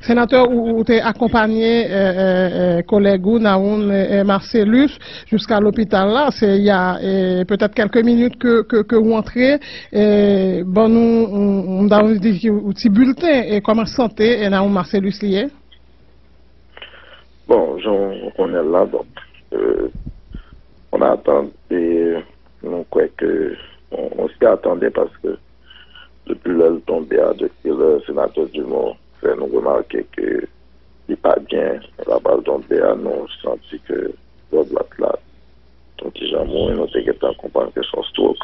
Sénateur, vous avez accompagné collègue Naoun Marcellus jusqu'à l'hôpital là. C'est il y a peut-être quelques minutes que vous entrez. Bon, nous avons dit un petit bulletin. Et comment santé Naoun Marcellus lié? Bon, on est là, donc on attend et on croit que on s'y attendait parce que depuis l'heure tombée depuis le sénateur Dumont fait nous remarquer que il pas bien, la balle tombée à nous senti que l'autre là, donc il jamais nous était en compagnie que son stroke,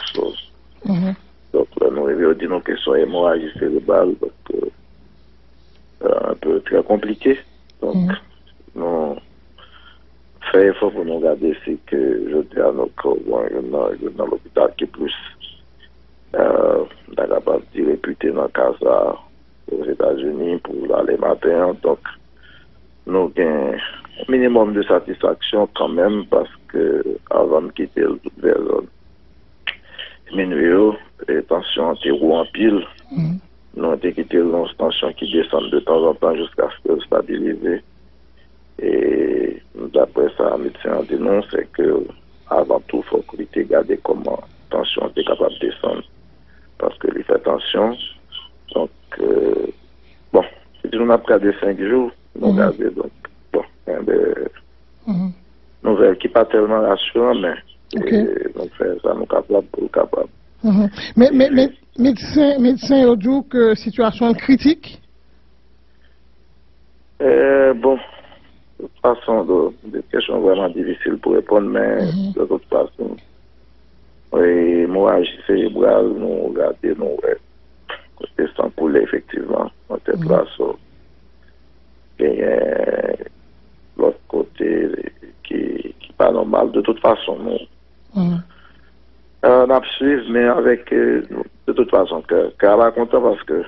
donc là nous avons dit nos questions hémorragie cérébrale, donc un peu très compliqué, donc nous fait effort pour nous regarder si que je dis à nos collègues dans l'hôpital qui est plus capable de réputé dans le cas aux États-Unis pour aller matin. Donc, nous avons un minimum de satisfaction quand même parce que avant de quitter le vers minuit, les tensions étaient en pile. Nous avons quitté une tension qui descend de temps en temps jusqu'à ce que stabiliser. Et d'après ça, le médecin dénonce que avant tout, il faut que tu regardes comment la tension est capable de descendre. Parce que il fait tension. Donc, bon, si nous avons regardé 5 jours, nous regardons donc, bon, nouvelle qui n'est pas tellement rassurante, mais donc ça nous capable pour capable. Mais médecin, il dit que situation critique? Bon, de toute façon, des questions vraiment difficiles pour répondre, mais de toute façon, oui, hémorragie cérébrale, nous regardons, nous côté sans poulet, effectivement, on était là, et l'autre côté qui n'est pas normal. De toute façon, nous, on a suivi, mais avec, de toute façon, car va content parce que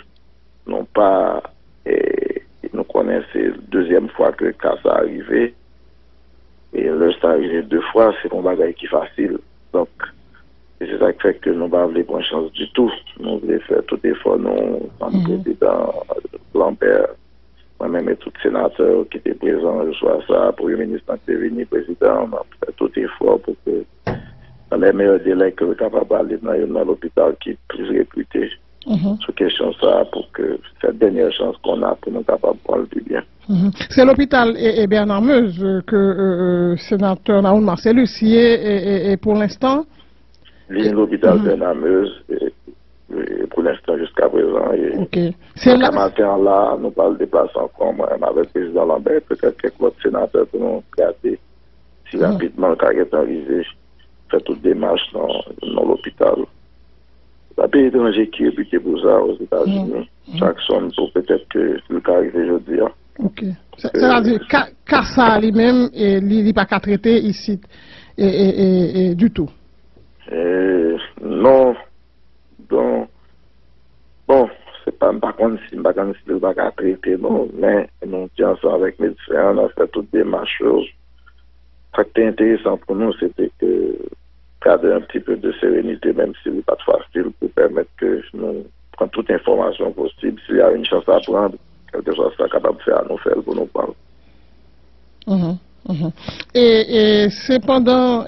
non pas, nous connaissons la deuxième fois que ça arrivé, et le ça arrivé 2 fois, c'est un bagage qui est facile. Donc, c'est ça qui fait que nous n'avons pas prendre chance du tout. Nous voulons faire tout effort, nous, comme président Lambert, moi-même et tout sénateur qui était présent, je sois ça, Premier ministre qui est venu, président, on a fait tout effort pour que, dans les meilleurs délais, que nous sommes capables d'aller dans l'hôpital qui est plus réputé. Sur question ça, pour que cette dernière chance qu'on a pour nous capables de prendre du bien. C'est l'hôpital et Bernard Meuse que sénateur Naoun Marcellus y est pour l'instant. L'hôpital Bernard Meuse, et pour l'instant jusqu'à présent. C'est là. Matin là, nous parlons de déplacer encore, moi, avec le président Lambert, peut-être quelques autres sénateurs pour nous regarder si rapidement le cas est arrivé, faire toute démarche dans l'hôpital. La pays étranger qui est réputé pour ça aux États-Unis, Jackson, pour peut-être que le cas arrive aujourd'hui. Ok. C'est-à-dire qu'à ça lui-même, il n'est pas qu'à traiter ici du tout. Non. Donc, bon, c'est pas contre si il va qu'à traiter, non, mais nous tient ça avec les médecins, on a fait toutes des démarches. Ce qui était intéressant pour nous, c'était que garder un petit peu de sérénité, même si ce n'est pas facile, pour permettre que nous prenions toute information possible. S'il y a une chance à prendre, quelque chose soit capable de faire à nous faire pour nous parler. Et cependant,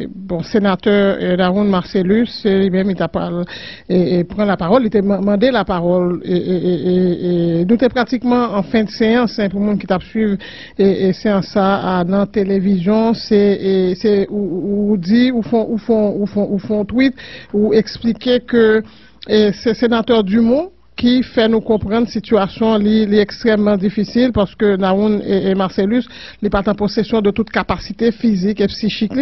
bon, sénateur Naoun Marcellus, lui-même, il prend la parole, il t'a demandé la parole. Et nous sommes pratiquement en fin de séance, pour le monde qui t'a suivi, et séance ça dans la télévision, c'est où dit, ou font tweet, ou expliquer que c'est sénateur Dumont qui fait nous comprendre la situation extrêmement difficile parce que Naoun et Marcellus n'est pas en possession de toute capacité physique et psychique.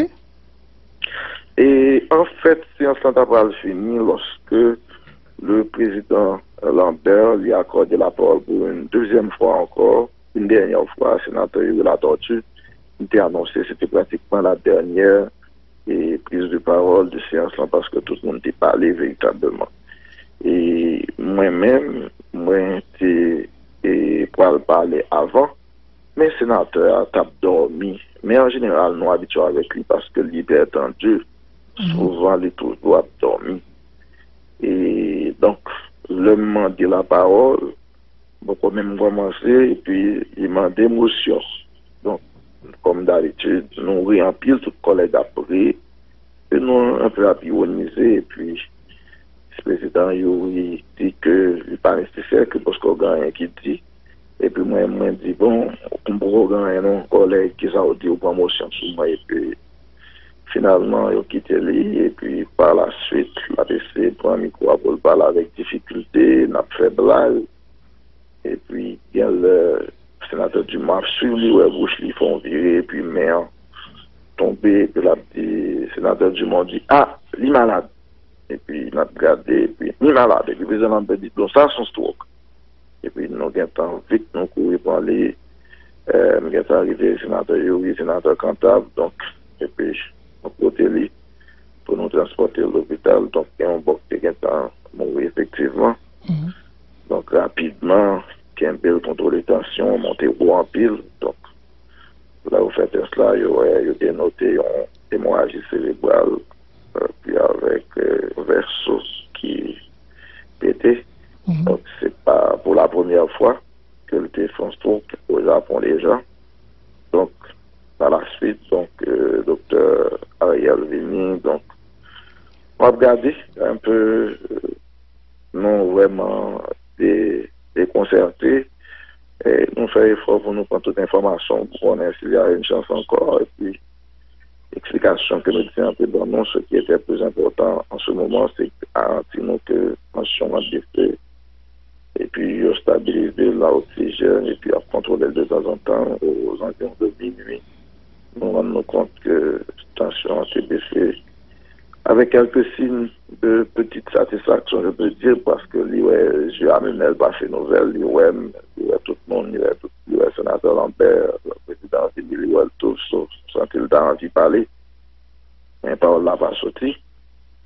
Et en fait, séance centrale finie lorsque le président Lambert lui a accordé la parole pour une deuxième fois encore, une dernière fois, sénateur de la tortue. Il était annoncé, c'était pratiquement la dernière prise de parole de séance là parce que tout le monde n'était pas allé véritablement. Et moi-même, j'étais pour parler avant, mais le sénateur a dormi. Mais en général, nous habituons avec lui parce que l'idée est tendue. Souvent, les tout doivent dormir. Et donc, le moment de la parole, bon, quand même commencé, et puis il m'a d'émotion. Donc, comme d'habitude, nous réempile tout collègue après, et nous un peu ironisé, et puis le président il dit que il n'est pas nécessaire que parce qu'on gagne qui dit. Et puis moi, je dis, bon, on peut gagner un collègue qui a dit promotion sur moi, et puis finalement, il a quitté lui, et puis par la suite, la PC prend un micro pour parler avec difficulté, n'a fait blague, et puis il y a le sénateur du MAF sur lui, ouais, bouche, ils font virer, et puis mère tombé, et puis le sénateur du monde dit, ah, il est malade. Et puis il a regardé, et puis il est malade, et puis le président dit, donc ça, son stroke. Et puis nous avons vite nous courir pour aller, nous avons arrivé sénateur Yuri, sénateur Cantable, donc, et puis on côté lui pour nous transporter à l'hôpital, donc il y a un bon qui est mourir effectivement. Donc rapidement, il y a un peu de contrôle de tension, monter haut en pile, donc là vous faites cela, il y a dénoté une hémorragie cérébrale, puis avec verso qui pétait. Donc, c'est pas pour la première fois que le téléphone stroke au Japon déjà. Donc, par la suite, donc, docteur Ariel Vini, donc, on va regarder un peu, non vraiment déconcertés, et nous faisons effort pour nous prendre toute information pour qu'on ait s'il y a une chance encore, et puis, explication que nous disons un peu dans nous, ce qui était plus important en ce moment, c'est garantir nous que tension a défait. Et puis, on stabilise l'oxygène et puis on contrôle de temps en temps aux environs de minuit. Nous rendons compte que la tension a été baissée avec quelques signes de petite satisfaction, je peux dire, parce que j'ai amené le passé nouvelle, tout le monde, le sénateur Lambert, le président Vili, tout, sans qu'il ait envie de parler. Mais parole n'a pas sorti.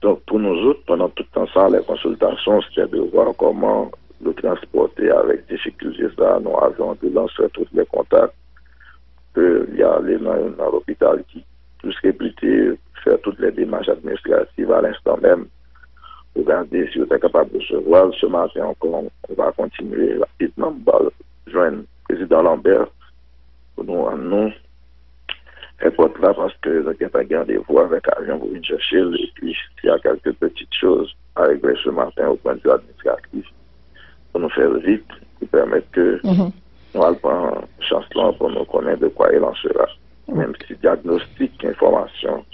Donc, pour nous autres, pendant tout le temps ça, les consultations, c'était de voir comment le transporter avec difficulté. Ça, nous avions dû lancer tous les contacts. Il y a les dans l'hôpital qui, plus réputé, faire toutes les démarches administratives à l'instant même. Regardez si vous êtes capable de se voir. Ce matin encore, on va continuer rapidement. On va joindre le président Lambert pour nous porte là parce que nous avons pas gardé vous avec l'avion pour venir chercher. Et puis, s'il y a quelques petites choses à régler ce matin au point de vue administratif, pour nous faire vite, qui permettent que nous allons prendre chance là pour nous connaître de quoi il en sera. Même si diagnostic, information,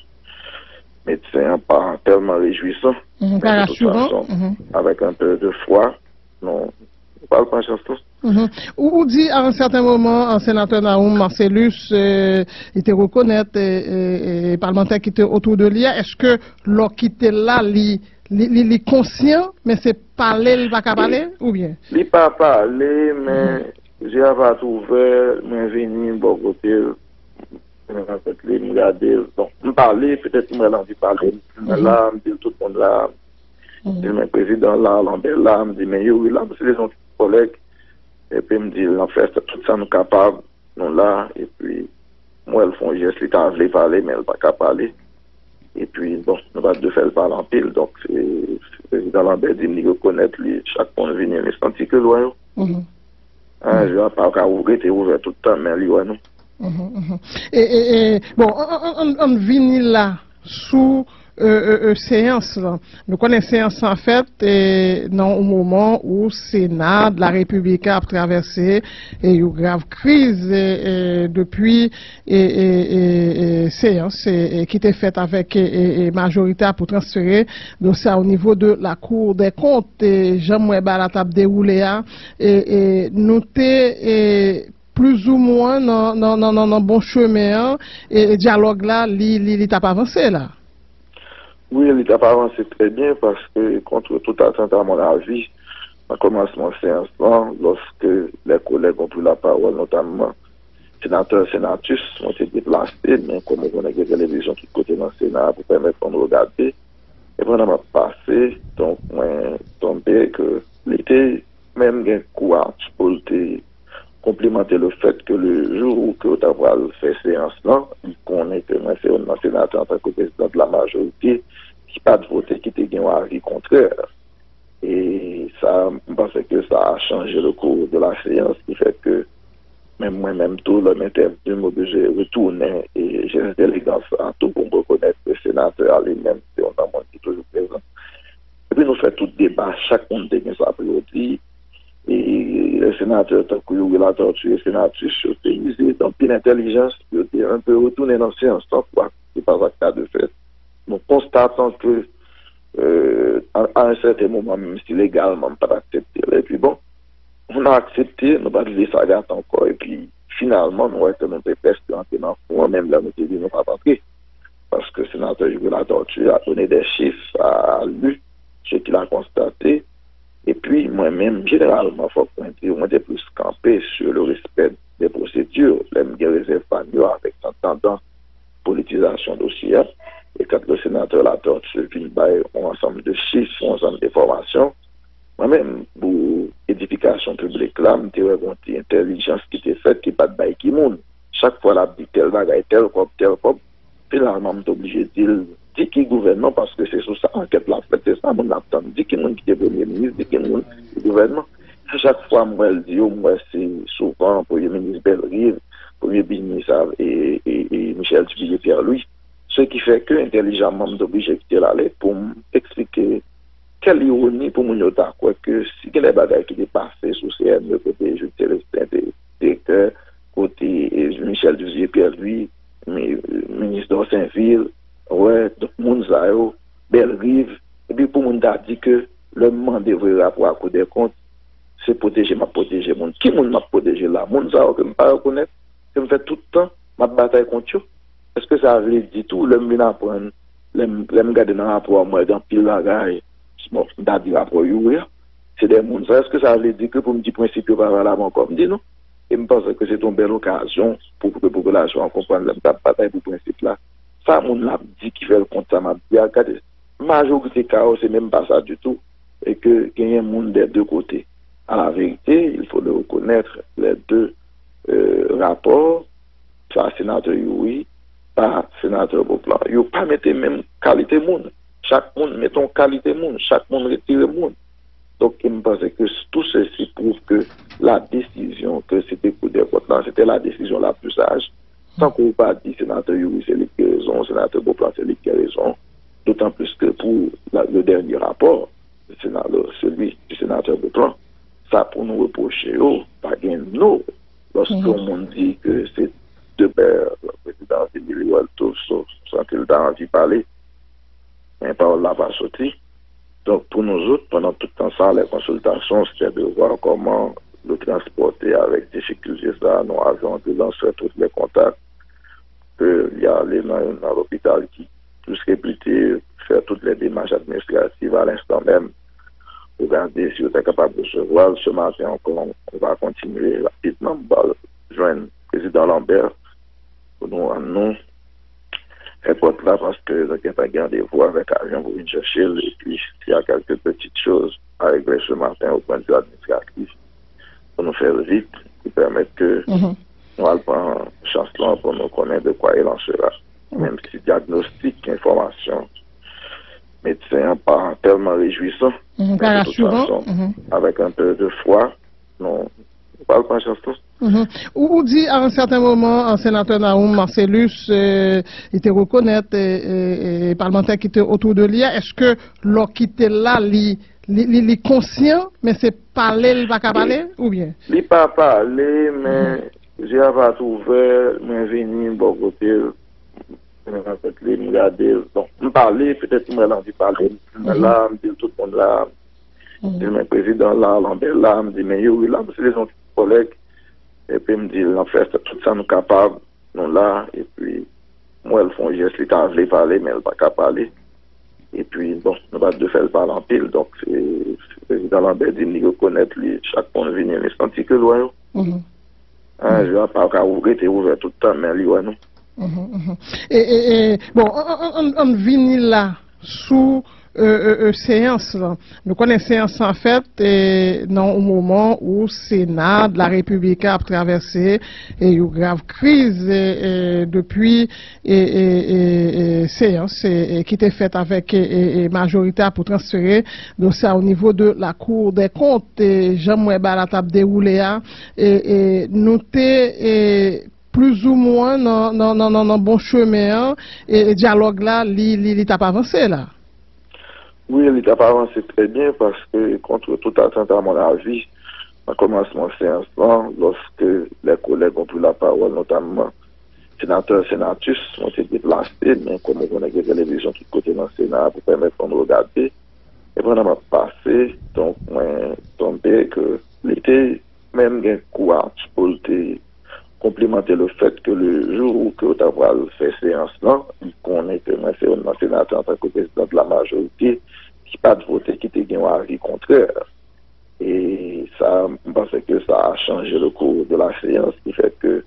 médecin pas tellement réjouissant, mais de toute façon, avec un peu de foi, nous allons prendre chance là. Ou dit à un certain moment, un sénateur Naoum Marcellus, il était reconnaître les parlementaires qui étaient autour de lui. Est-ce que l'on qui était là, il est conscient, mais c'est parler, il va pas parler, ou bien? Il ne pas parler, mais j'ai pas trouvé, mais venu, bon côté, me regarder, donc, me parler, peut-être me l'envie de parler, mais là, me dit tout le monde là, le président là, Lambert là, me dit, mais oui, là, c'est les autres collègues. Et puis, il me dit, en fait, tout ça, nous capables, nous là, et puis, moi, elles font geste, ils voulaient parler, mais elles ne pas qu'à parler. Et puis, bon, nous va de faire le parler en pile, donc, le président Lambert dit, il reconnaît, chaque point de vue, il est senti que loin. Je ne vais pas ouvrir, tu ouvert tout le temps, mais loin, non. Bon, on vient là, sous séance là. Nous connaissons séance en fait dans au moment où le Sénat de la République a traversé une grave crise depuis séance qui était faite avec majorité pour transférer donc ça au niveau de la Cour des comptes. Jean-Moué la table déroulée et nous plus ou moins dans bon chemin et dialogue là il t'a pas avancé là. Oui, il n'a pas avancé très bien parce que, contre toute attente, à mon avis, en commencement de séance, lorsque les collègues ont pris la parole, notamment sénateurs et sénatrices, ont été déplacés, mais comme on a des télévisions de tous côtés dans le Sénat pour permettre de regarder, et pendant passé, donc, moi, tombé que l'été, même un courage pour complémenter le fait que le jour où tu as fait séance là, il connaît que moi, c'est un sénateur en tant que président de la majorité, qui n'a pas de voter, qui était un avis contraire. Et ça, je pense que ça a changé le cours de la séance, qui fait que même moi-même, tout le interview, je m'obligé de retourner et j'ai une élégance à tout pour me reconnaître que le sénateur lui-même, c'est un homme qui est toujours présent. Et puis nous faisons tout débat, chaque monde a sa priorité. Et le sénateur, tant que il a torturé le sénateur, il donc une intelligence, il était un peu retourné dans la séance, tant quoi, c'est pas un cas de fait. Nous constatons que à un certain moment, même si légalement, pas accepté. Et puis bon, on a accepté, nous pas laisser ça gâter encore. Et puis finalement, nous avons été presque entrés dans le fond, même là, nous avons dit nous pas rentrer. Parce que le sénateur la torture a donné des chiffres à lui, ce qu'il a constaté. Et puis moi-même, généralement, il faut pointer, on était plus campé sur le respect des procédures, les réserves avec cette tendance politisation dossier. Et quand le sénateur la torture, puis il un ensemble de chiffres, un ensemble d'informations, moi-même, pour édification publique, là, je me suis intelligence qui était faite, qui n'est pas de bail qui monde. Chaque fois, la dit tel bagaille, tel cop, finalement, je suis obligé de dire qui gouvernement, parce que c'est sur ça, enquête la fête, c'est ça, mon attend, dit qui monde qui est premier ministre, dit qui monde qui est gouvernement. À chaque fois, moi, je dis, moi, c'est souvent, premier ministre Bellerive, premier ministre et Michel Duvier Pierre-Louis. Ce qui fait que, intelligemment, je suis obligé de quitter la lettre pour m'expliquer quelle ironie pour mon d'accord que si il y a des bagages qui sont passés sous CNE, côté Célestin directeur, côté Michel Duvier Pierre-Louis, ministre de Saint-Ville, ouais, donc Mounzayo, Bellerive, et puis pour mon dit que le mandat de rapport à Cour des comptes, c'est protéger, protéger monde. Qui m'a protégé là? Mounzayo que je ne pas reconnaître, que je fais tout le temps ma bataille contre eux. Est-ce que ça veut dire tout le monde apprendre, le garder dans le rapport moi dans pile bagaille, bon, dans rapport c'est des mondes. Est-ce que ça veut dire que pour me dire principe par là comme dit non? Et je pense que c'est une belle occasion pour que la population comprenne la bataille pour principe là. Ça, mon l'a dit qui fait le compte, ça m'a dit, regardez, majorité chaos, c'est même pas ça du tout. Et que il y a un monde des deux côtés. À la vérité, il faut le reconnaître, les deux rapports, ça, sénateur oui, pas sénateur Beauplan. Il ne faut pas mettre même qualité monde. Chaque monde mettons qualité monde, chaque monde retire monde. Donc, il me pense que tout ceci prouve que la décision que c'était pour des votes, c'était la décision la plus sage. Sans qu'on pas dit sénateur Yuri, c'est lui qui a raison, sénateur Beauplan, c'est lui qui a raison. D'autant plus que pour le dernier rapport, celui du sénateur Beauplan, ça pour nous reprocher, pas gain nous, lorsqu'on dit que c'est de père, le président Emilio Alto, sans qu'il ait envie de parler, mais parole là pas sorti. Donc pour nous autres, pendant tout le temps ça, les consultations, c'était de voir comment le transporter avec difficulté ça. Nous avions lancé tous les contacts. Il y a les dans l'hôpital qui tous réputés, faire toutes les démarches administratives à l'instant même. Regarder si vous êtes capable de recevoir. Ce matin encore, on va continuer rapidement. On va joindre le président Lambert pour nous répondre là parce que nous n'avons pas gardé voix avec avion pour venir chercher. Et puis, il y a quelques petites choses à régler ce matin au point de vue administratif pour nous faire vite, qui permettent que nous allons prendre chance là pour nous connaître de quoi il en sera. Même si diagnostic, information, médecin pas tellement réjouissant, mais de toute façon, avec un peu de foi, nous parlons pas chance là. Ou dit à un certain moment, un sénateur Naoum Marcellus, il était reconnaître et parlementaire qui était autour de lui. Est-ce que l'on qui était là, il est conscient, mais c'est parler, il va pas parler, ou bien? Il ne pas parler, mais j'ai pas trouvé, mais venu bon côté, me regarder, donc me parler, peut-être me l'envie de parler, là, me dit tout le monde là, me dit le président là, Lambert là, me dit mais oui là, c'est les autres collègues. Et puis, il me dit, en fait, tout ça, nous capables, nous là, et puis, moi, elles font geste, ils voulu parler, mais elles ne pas qu'à parler. Et puis, bon, nous pas de faire le parler en pile, donc, c'est le président Lambert dit, il reconnaître, lui, chaque point de vue, il est senti que loin. Je ne vais pas ouvert tout le temps, mais lui, ouais, non. Et bon, on vient là, sous séance là. Nous connaissons séance en fait dans au moment où le Sénat de la République a traversé une grave crise depuis séance qui était faite avec majorité pour transférer donc ça au niveau de la Cour des comptes et Jean-Moué la table déroulée et nous plus ou moins dans bon chemin et dialogue là il t'a pas avancé là. Oui, il a avancé très bien parce que contre toute attente à mon avis, en commencement de séance, lorsque les collègues ont pris la parole, notamment sénateurs, sénatrices, ont été déplacés, mais comme on a des télévisions qui côté dans le Sénat pour permettre de regarder, et vraiment passé, donc moi tombé que l'été même un courage pour complémenter le fait que le jour où que d'avoir fait séance là, qu'on était moi c'est un sénateur en tant que président de la majorité qui pas de voter qui était un avis contraire. Et ça, je pense que ça a changé le cours de la séance, qui fait que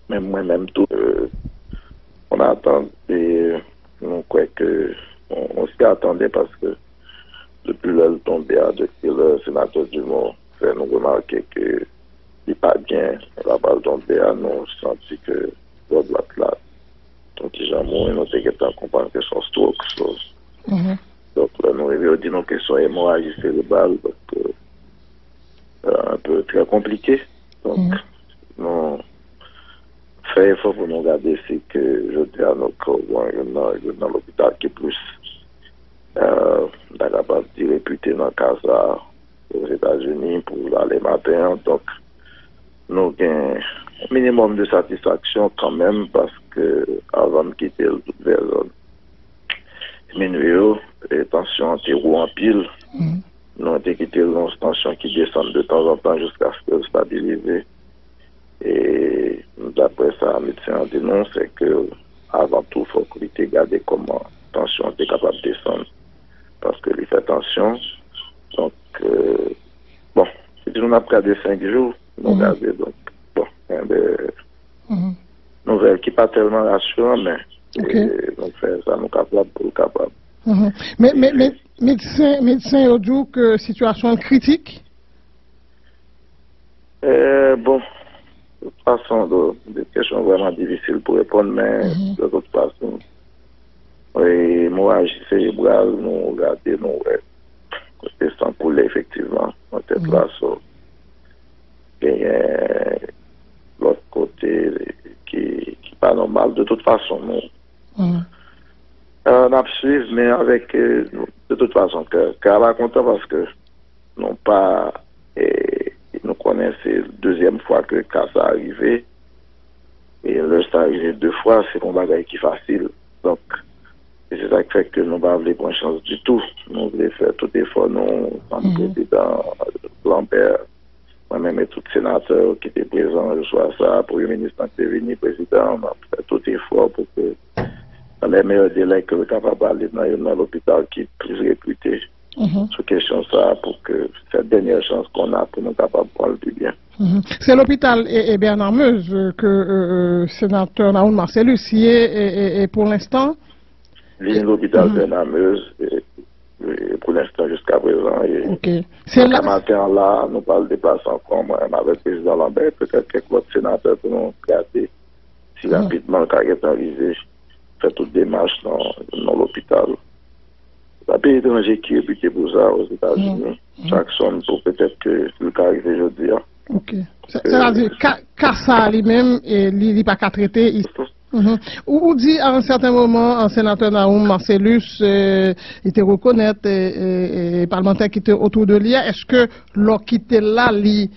même moi-même tout, on attend et on croit que on s'y attendait parce que depuis le tombé depuis le sénateur Dumont fait nous remarquer que il n'est pas bien la balle tombée à nous senti que l'autre là donc Jean Moué nous t'inquiétant comprendre que son stroke donc là nous avons dit nos questions hémorragie cérébrale donc un peu très compliqué donc nous fait effort pour nous regarder c'est que je dis à nos collègues dans l'hôpital qui est plus capable de réputer dans le cas aux États-Unis pour aller matin donc nous avons un minimum de satisfaction quand même parce que avant de quitter le vers minuit, les tensions étaient en pile. Nous avons quitté une tension qui descend de temps en temps jusqu'à ce que stabiliser. Et d'après ça, le médecin a dénoncé que avant tout, il faut qu'il ait regardé comment la tension était capable de descendre. Parce que il fait tension. Donc, bon, si on a regardé 5 jours, nous regardé donc. Nouvelle qui pas tellement rassurant, mais donc ça nous capable pour capable. Mais médecin au dit que situation critique. Bon, de toute façon, des questions vraiment difficiles pour répondre, mais de toute façon, oui, moi, cérébrale, nous regarder, nous côté sans couler effectivement, on tête là, l'autre côté qui pas normal de toute façon nous on a suivi mais avec de toute façon que la content parce que non pas nous connaissons la deuxième fois que ça arrivé et le ça arrivé 2 fois c'est un bagage qui est facile donc c'est ça qui fait que nous pas voulu prendre chance du tout nous voulons faire tout effort nous comme président Lambert moi-même et tout sénateur qui était présent, je sois ça, pour le ministre qui est venu, président, on a fait tout effort pour que, dans les meilleurs délais, que le capable d'aller dans l'hôpital qui est plus réputé. Sur question ça, pour que cette dernière chance qu'on a pour nous capables de prendre du bien. C'est l'hôpital et Bernard Meuse que sénateur Naoun Marcellus y est pour l'instant. L'hôpital Bernard Meuse pour l'instant jusqu'à présent. C'est là. Matin là, nous parlons de déplacer encore moi-même avec le président Lambert, peut-être quelques autres sénateurs pour nous regarder si rapidement le cas est arrivé, faire toute démarche dans l'hôpital. La pays étranger qui est réputé pour ça aux États-Unis, Jackson, pour peut-être que le cas arrive aujourd'hui. Ok. C'est-à-dire ça lui-même, il n'est pas qu'à traiter. Ou dit à un certain moment, un sénateur Naoum Marcellus, il était reconnaître les parlementaires qui étaient autour de lui. Est-ce que l'on qui était là, il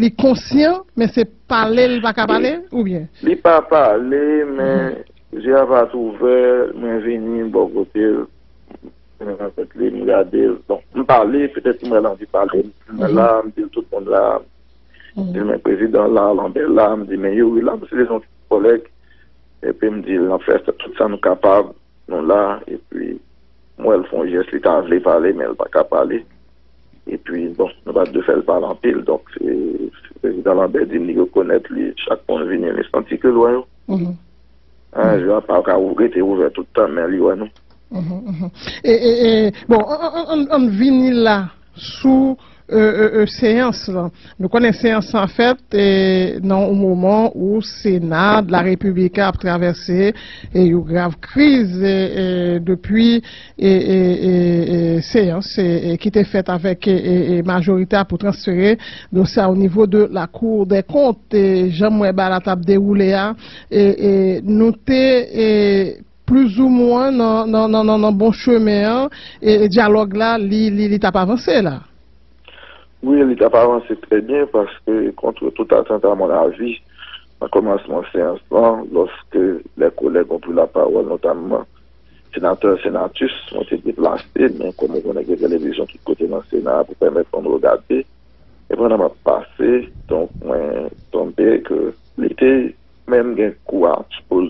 est conscient, mais c'est parler, il va pas parler, ou bien? Il ne pas parler, mais j'ai pas trouvé, mais venu, bon côté, me regarder, donc, me parler, peut-être que je m'en dit parler, mais là, me dit tout le monde là, le président là, Lambert là, me dit, mais oui, là, c'est les autres collègues. Et puis, il me dit, en fait, tout ça, nous capables, nous là, et puis, moi, elles font geste, ils voulu parler, mais elles ne pas qu'à parler. Et puis, bon, nous pas de faire le parler en pile, donc, c'est le président Lambert dit, nous reconnaître, lui, chaque point de vue, il senti que loin. Je ne vais pas ouvrir tout le temps, mais lui, ouais, nous. Bon, on vient là sous séance là. Nous connaissons séance en fait dans un moment où le Sénat de la République a traversé une grave crise depuis séance qui était faite avec majorité pour transférer donc ça au niveau de la Cour des comptes et Jean-Moué la table déroulée et nous plus ou moins dans bon chemin et dialogue là l'étape avancé là. Oui, l'étape avancé très bien parce que contre toute attente à mon avis, en commencement de séance, lorsque les collègues ont pris la parole, notamment sénateurs, sénatrices ont été déplacés, mais comme on a des télévisions qui côté dans le Sénat pour permettre de regarder, et vraiment passé, donc moi tombé que l'été même un courage pour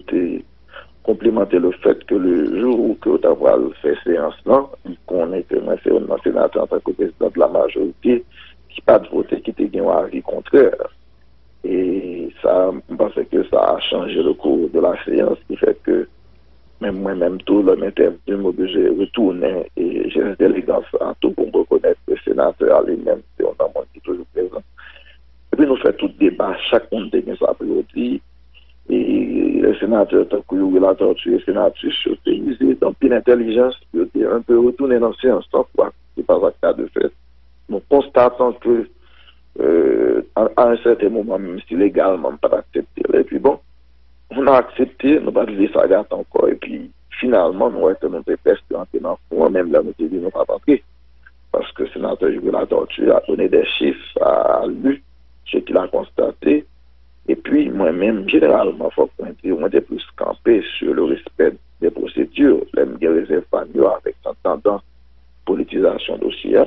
complémenter le fait que le jour où que Ottawa fait séance là, il connaît que moi c'est un sénateur en tant que président de la majorité qui pas de voter, qui était un avis contraire. Et ça, je pense que ça a changé le cours de la séance, qui fait que même moi-même tout le matin, je m'oblige retourner et j'ai une élégance à tout pour me reconnaître que le sénateur lui-même, c'est un homme qui est toujours présent. Et puis nous faisons tout débat, chaque monde a sa priorité. Et les sénateurs, tant que vous la torture, les sénatrices, ils ont une intelligence, ils un peu retourner dans la séance, c'est pas un cas de fait. Nous constatons que, à un certain moment, même si légalement, pas accepté. Et puis bon, on a accepté, nous pas dit ça gâte encore, et puis finalement, nous avons été presque entrés dans le fond, même là, nous avons dit nous pas rentrer. Parce que le sénateur Jules la torture a donné des chiffres à lui, ce qu'il a constaté. Et puis, moi-même, généralement, il faut qu'on était plus campé sur le respect des procédures, les réserves avec cette tendance politisation dossier.